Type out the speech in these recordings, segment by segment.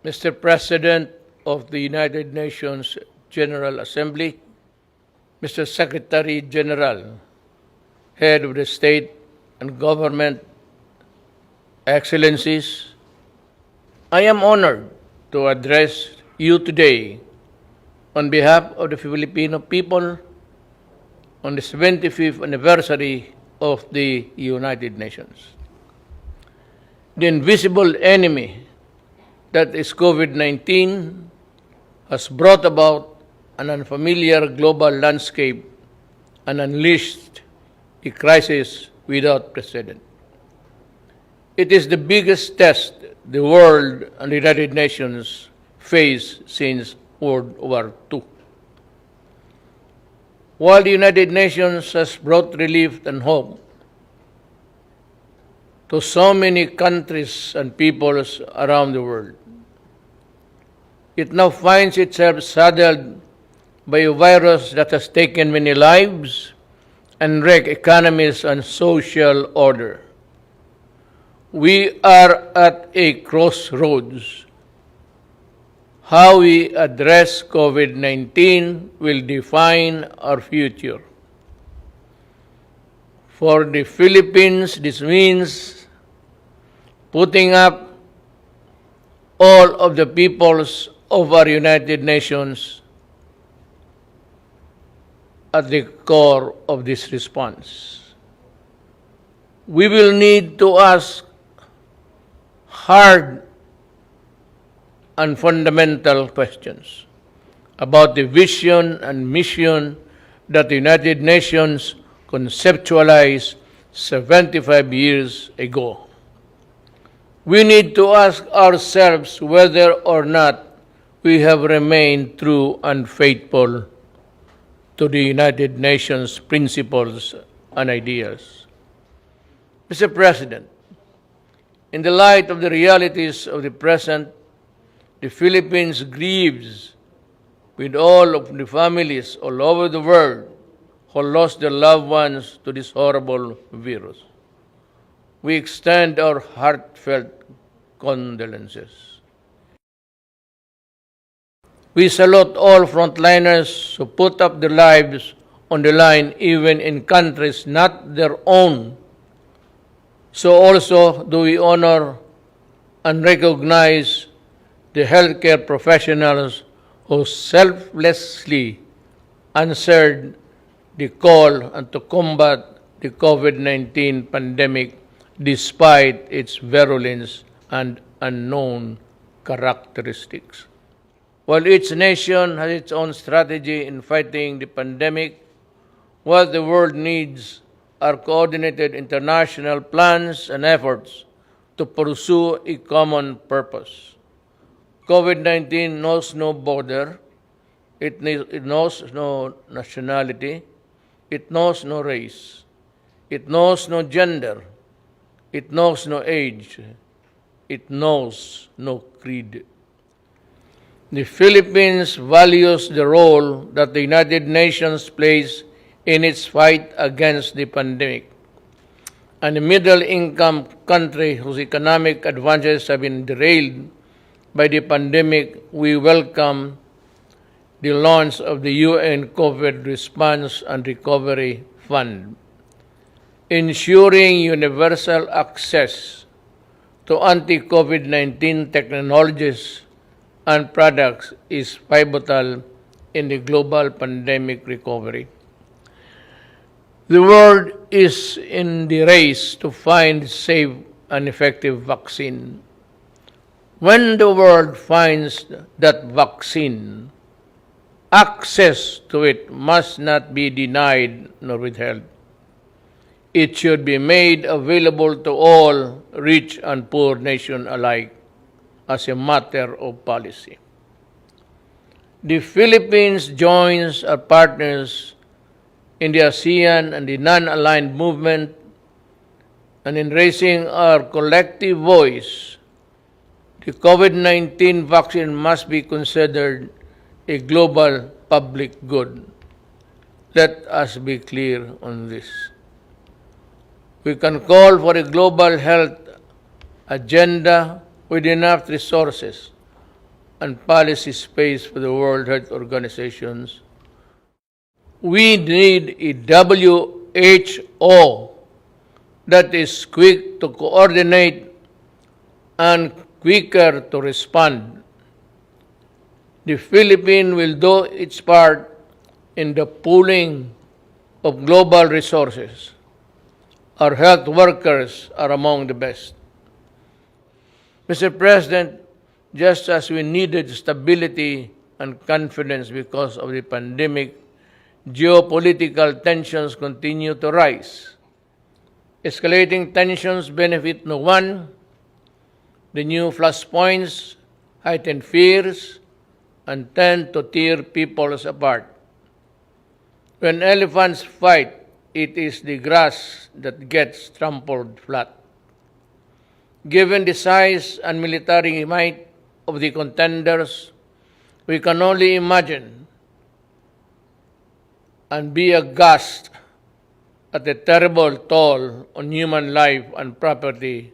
Mr. President of the United Nations General Assembly, Mr. Secretary General, Head of the State and Government, Excellencies, I am honored to address you today on behalf of the Filipino people on the 75th anniversary of the United Nations. The invisible enemy that is COVID-19 has brought about an unfamiliar global landscape and unleashed a crisis without precedent. It is the biggest test the world and the United Nations face since World War II. While the United Nations has brought relief and hope to so many countries and peoples around the world, it now finds itself saddled by a virus that has taken many lives and wrecked economies and social order. We are at a crossroads. How we address COVID-19 will define our future. For the Philippines, this means putting up all of the peoples of our United Nations at the core of this response. We will need to ask hard and fundamental questions about the vision and mission that the United Nations conceptualized 75 years ago. We need to ask ourselves whether or not we have remained true and faithful to the United Nations principles and ideas. Mr. President, in the light of the realities of the present, the Philippines grieves with all of the families all over the world who lost their loved ones to this horrible virus. We extend our heartfelt condolences. We salute all frontliners who put up their lives on the line even in countries not their own. So also do we honor and recognize the healthcare professionals who selflessly answered the call and to combat the COVID-19 pandemic despite its virulence and unknown characteristics. While each nation has its own strategy in fighting the pandemic, what the world needs are coordinated international plans and efforts to pursue a common purpose. COVID-19 knows no border, it knows no nationality, it knows no race, it knows no gender, it knows no age, it knows no creed. The Philippines values the role that the United Nations plays in its fight against the pandemic. And a middle-income country whose economic advances have been derailed by the pandemic, we welcome the launch of the UN COVID Response and Recovery Fund, ensuring universal access to anti-COVID-19 technologies and products is pivotal in the global pandemic recovery. The world is in the race to find safe and effective vaccine. When the world finds that vaccine, access to it must not be denied nor withheld. It should be made available to all rich and poor nations alike as a matter of policy. The Philippines joins our partners in the ASEAN and the non-aligned movement, and in raising our collective voice, the COVID-19 vaccine must be considered a global public good. Let us be clear on this. We can call for a global health agenda with enough resources, and policy space for the World Health Organizations, we need a WHO that is quick to coordinate and quicker to respond. The Philippines will do its part in the pooling of global resources. Our health workers are among the best. Mr. President, just as we needed stability and confidence because of the pandemic, geopolitical tensions continue to rise. Escalating tensions benefit no one. The new flashpoints heighten fears and tend to tear peoples apart. When elephants fight, it is the grass that gets trampled flat. Given the size and military might of the contenders, we can only imagine and be aghast at the terrible toll on human life and property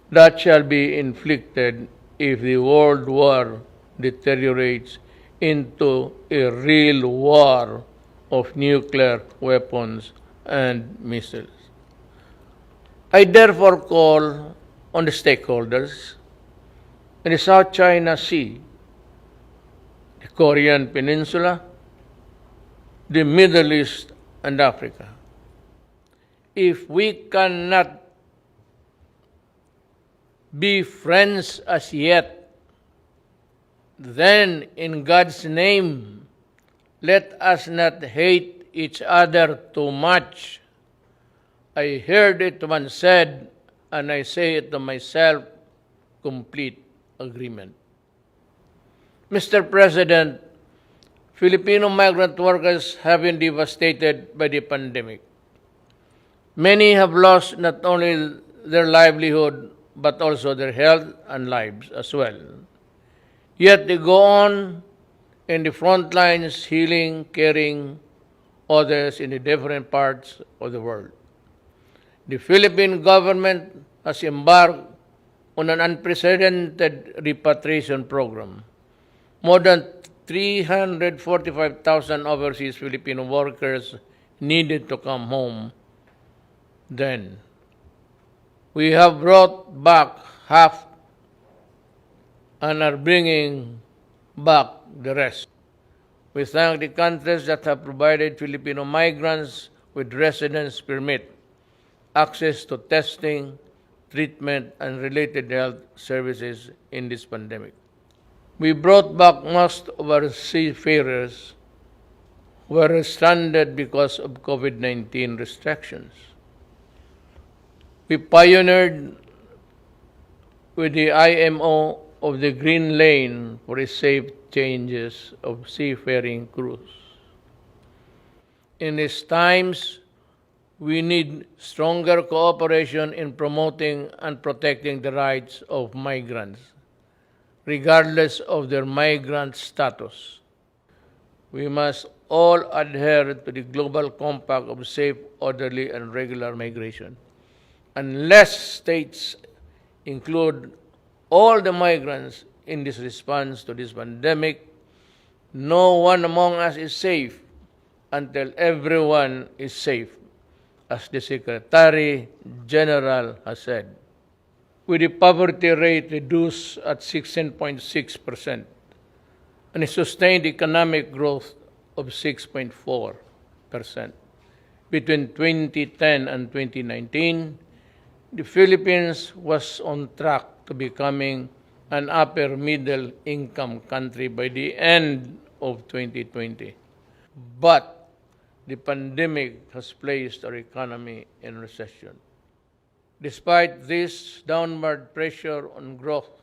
that shall be inflicted if the world war deteriorates into a real war of nuclear weapons and missiles. I therefore call on the stakeholders in the South China Sea, the Korean Peninsula, the Middle East, and Africa. If we cannot be friends as yet, then in God's name, let us not hate each other too much. I heard it once said, and I say it to myself, complete agreement. Mr. President, Filipino migrant workers have been devastated by the pandemic. Many have lost not only their livelihood, but also their health and lives as well. Yet they go on in the front lines, healing, caring others in the different parts of the world. The Philippine government has embarked on an unprecedented repatriation program. More than 345,000 overseas Filipino workers needed to come home then. We have brought back half and are bringing back the rest. We thank the countries that have provided Filipino migrants with residence permit, access to testing, treatment, and related health services in this pandemic. We brought back most of our seafarers who were stranded because of COVID-19 restrictions. We pioneered with the IMO of the Green Lane for the safe changes of seafaring crews. In these times, we need stronger cooperation in promoting and protecting the rights of migrants, regardless of their migrant status. We must all adhere to the Global Compact of safe, orderly, and regular migration. Unless states include all the migrants in this response to this pandemic, no one among us is safe until everyone is safe, as the Secretary General has said. With the poverty rate reduced at 16.6% and a sustained economic growth of 6.4%. Between 2010 and 2019, the Philippines was on track to becoming an upper middle income country by the end of 2020. But the pandemic has placed our economy in recession. Despite this downward pressure on growth,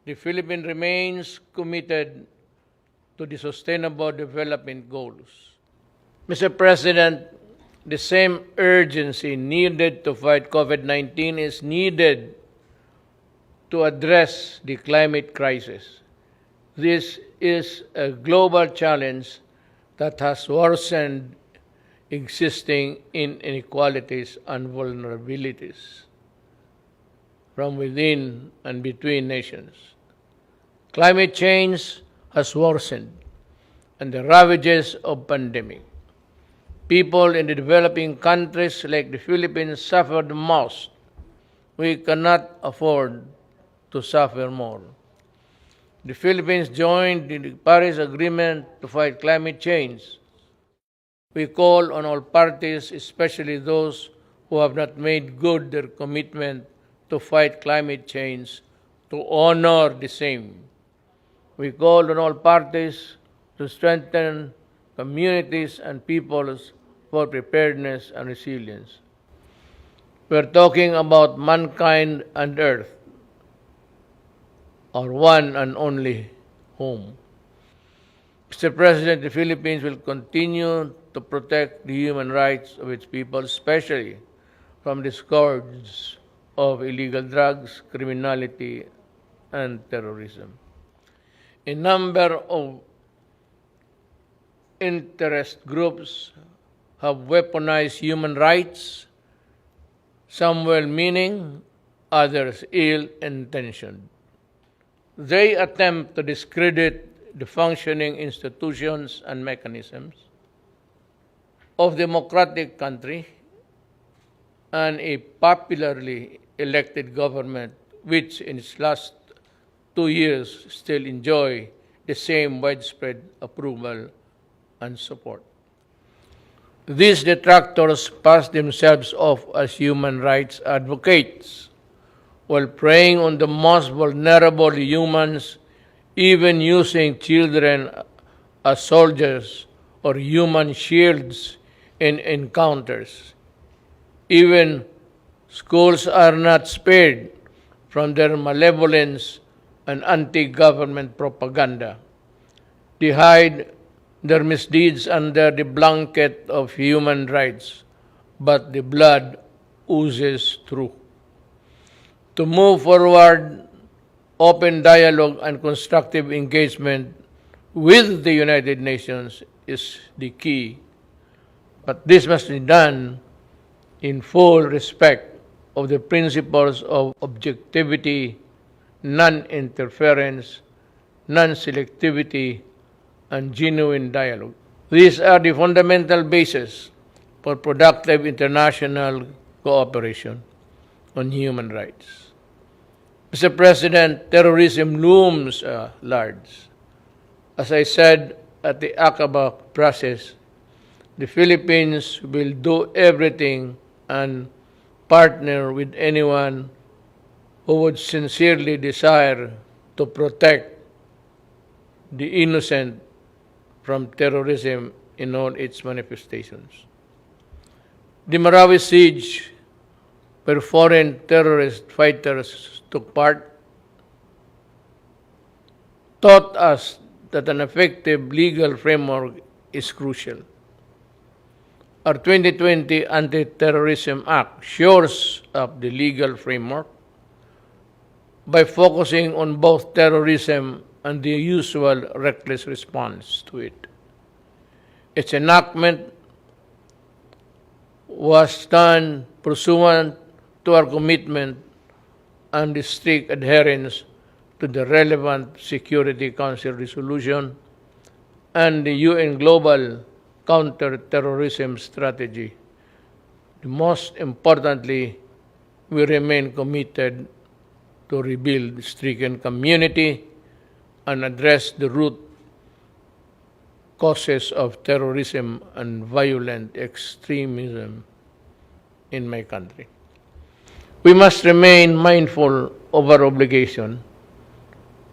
the Philippines remains committed to the Sustainable Development Goals. Mr. President, the same urgency needed to fight COVID-19 is needed to address the climate crisis. This is a global challenge that has worsened existing inequalities and vulnerabilities from within and between nations. Climate change has worsened, and the ravages of pandemic. People in the developing countries like the Philippines suffer the most. We cannot afford to suffer more. The Philippines joined the Paris Agreement to fight climate change. We call on all parties, especially those who have not made good their commitment to fight climate change, to honor the same. We call on all parties to strengthen communities and peoples for preparedness and resilience. We're talking about mankind and Earth, our one and only home. Mr. President, the Philippines will continue to protect the human rights of its people, especially from the scourge of illegal drugs, criminality, and terrorism. A number of interest groups have weaponized human rights, some well-meaning, others ill-intentioned. They attempt to discredit the functioning institutions and mechanisms of democratic country and a popularly elected government which in its last 2 years still enjoy the same widespread approval and support. These detractors pass themselves off as human rights advocates while preying on the most vulnerable humans, even using children as soldiers or human shields in encounters. Even schools are not spared from their malevolence and anti-government propaganda. They hide their misdeeds under the blanket of human rights, but the blood oozes through. To move forward, open dialogue and constructive engagement with the United Nations is the key, but this must be done in full respect of the principles of objectivity, non-interference, non-selectivity, and genuine dialogue. These are the fundamental basis for productive international cooperation on human rights. Mr. President, terrorism looms large. As I said at the Aqaba process, the Philippines will do everything and partner with anyone who would sincerely desire to protect the innocent from terrorism in all its manifestations. The Marawi siege, where foreign terrorist fighters took part, taught us that an effective legal framework is crucial. Our 2020 Anti-Terrorism Act shores up the legal framework by focusing on both terrorism and the usual reckless response to it. Its enactment was done pursuant to our commitment and the strict adherence to the relevant Security Council resolution and the UN Global Counter-Terrorism Strategy. Most importantly, we remain committed to rebuild the stricken community and address the root causes of terrorism and violent extremism in my country. We must remain mindful of our obligation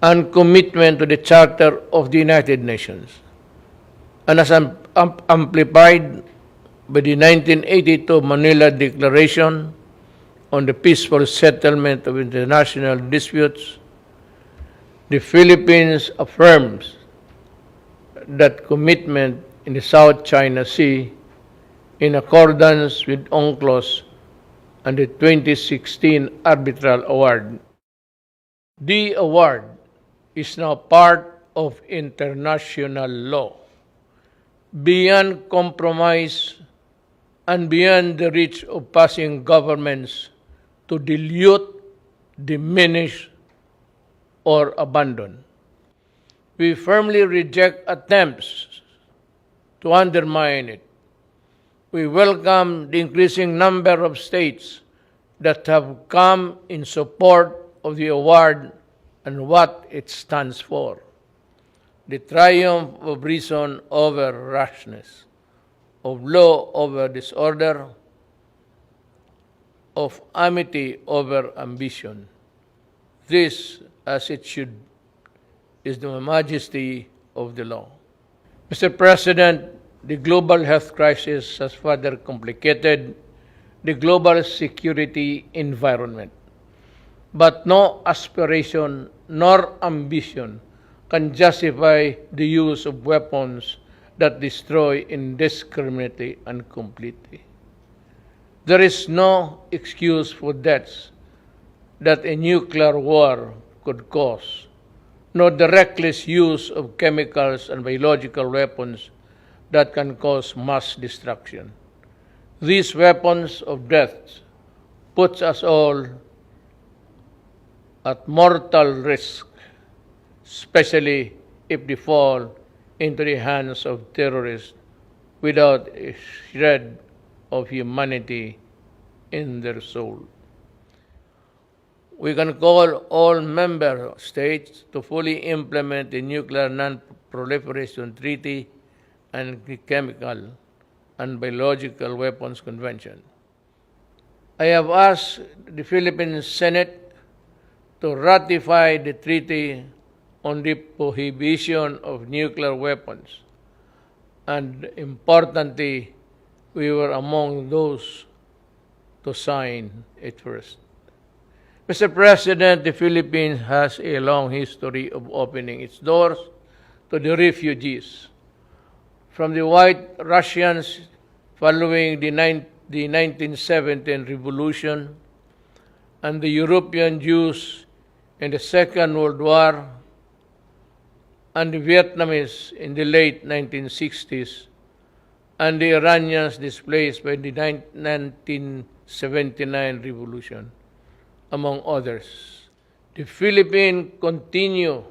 and commitment to the Charter of the United Nations, and as amplified by the 1982 Manila Declaration on the peaceful settlement of international disputes, the Philippines affirms that commitment in the South China Sea in accordance with UNCLOS and the 2016 Arbitral Award. The award is now part of international law, beyond compromise and beyond the reach of passing governments to dilute, diminish, or abandon. We firmly reject attempts to undermine it. We welcome the increasing number of states that have come in support of the award and what it stands for. The triumph of reason over rashness, of law over disorder, of amity over ambition. This, as it should, is the majesty of the law. Mr. President, the global health crisis has further complicated the global security environment. But no aspiration nor ambition can justify the use of weapons that destroy indiscriminately and completely. There is no excuse for deaths that a nuclear war could cause, nor the reckless use of chemicals and biological weapons that can cause mass destruction. These weapons of death put us all at mortal risk, especially if they fall into the hands of terrorists without a shred of humanity in their soul. We can call all member states to fully implement the Nuclear Non-Proliferation Treaty and the Chemical and Biological Weapons Convention. I have asked the Philippine Senate to ratify the Treaty on the Prohibition of Nuclear Weapons, and importantly, we were among those to sign it first. Mr. President, the Philippines has a long history of opening its doors to the refugees. From the White Russians following the 1917 revolution and the European Jews in the Second World War and the Vietnamese in the late 1960s and the Iranians displaced by the 1979 revolution, among others. The Philippines continue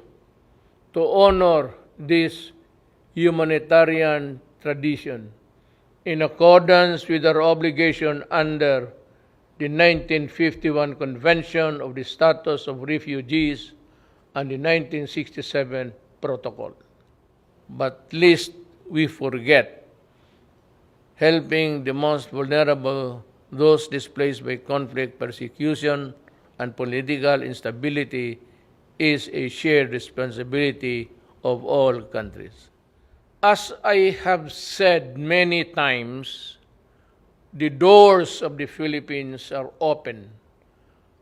to honor this humanitarian tradition in accordance with our obligation under the 1951 Convention of the Status of Refugees and the 1967 Protocol. But lest we forget, helping the most vulnerable, those displaced by conflict, persecution, and political instability is a shared responsibility of all countries. As I have said many times, the doors of the Philippines are open,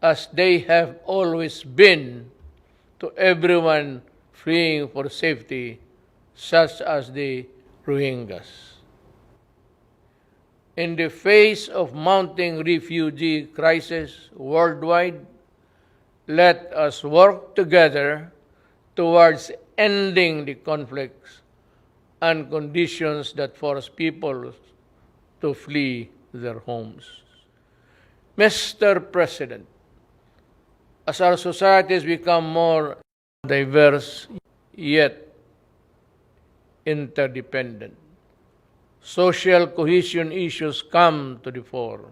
as they have always been, to everyone fleeing for safety, such as the Rohingyas. In the face of mounting refugee crisis worldwide, let us work together towards ending the conflicts and conditions that force people to flee their homes. Mr. President, as our societies become more diverse yet interdependent, social cohesion issues come to the fore.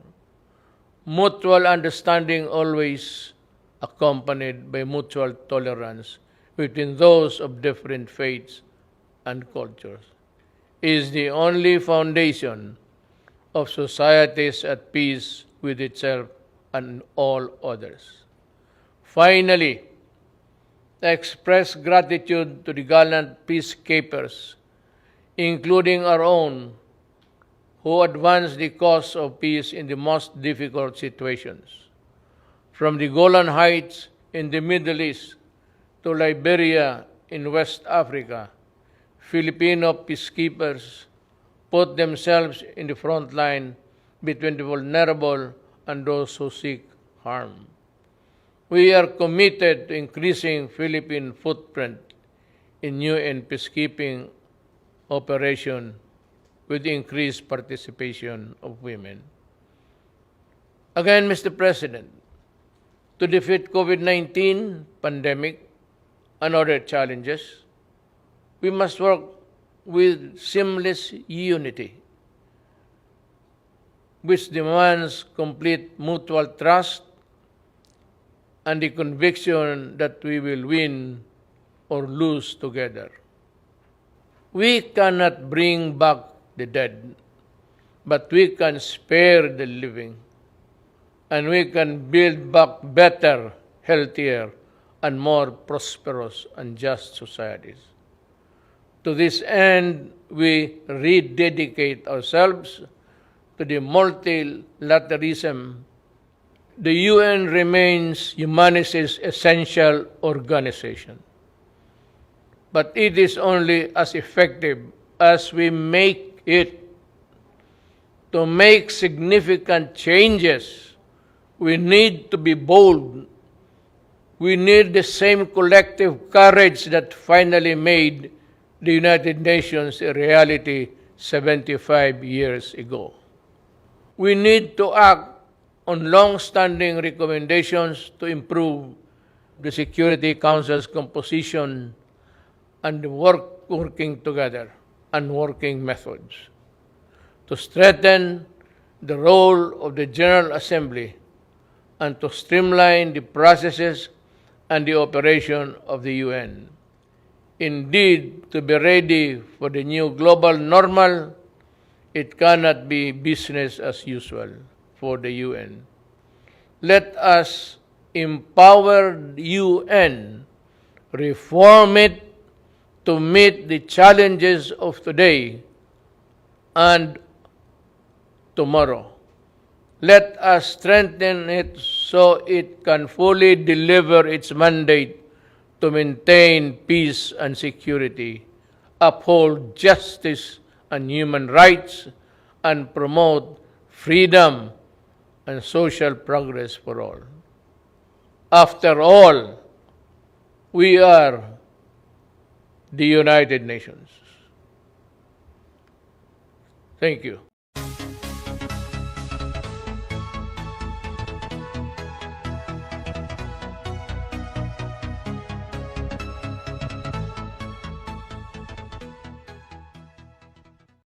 Mutual understanding always accompanied by mutual tolerance between those of different faiths and cultures is the only foundation of societies at peace with itself and all others. Finally, I express gratitude to the gallant peacekeepers, including our own, who advance the cause of peace in the most difficult situations. From the Golan Heights in the Middle East to Liberia in West Africa, Filipino peacekeepers put themselves in the front line between the vulnerable and those who seek harm. We are committed to increasing Philippine footprint in UN peacekeeping operation with increased participation of women. Again, Mr. President, to defeat COVID-19 pandemic and other challenges, we must work with seamless unity, which demands complete mutual trust and the conviction that we will win or lose together. We cannot bring back the dead, but we can spare the living, and we can build back better, healthier, and more prosperous and just societies. To this end, we rededicate ourselves to the multilateralism. The UN remains humanity's essential organization, but it is only as effective as we make it. To make significant changes, we need to be bold. We need the same collective courage that finally made the United Nations a reality 75 years ago. We need to act on long-standing recommendations to improve the Security Council's composition and working together and working methods, to strengthen the role of the General Assembly and to streamline the processes and the operation of the UN. Indeed, to be ready for the new global normal, it cannot be business as usual for the UN. Let us empower the UN, reform it to meet the challenges of today and tomorrow. Let us strengthen it so it can fully deliver its mandate to maintain peace and security, uphold justice and human rights, and promote freedom and social progress for all. After all, we are the United Nations. Thank you.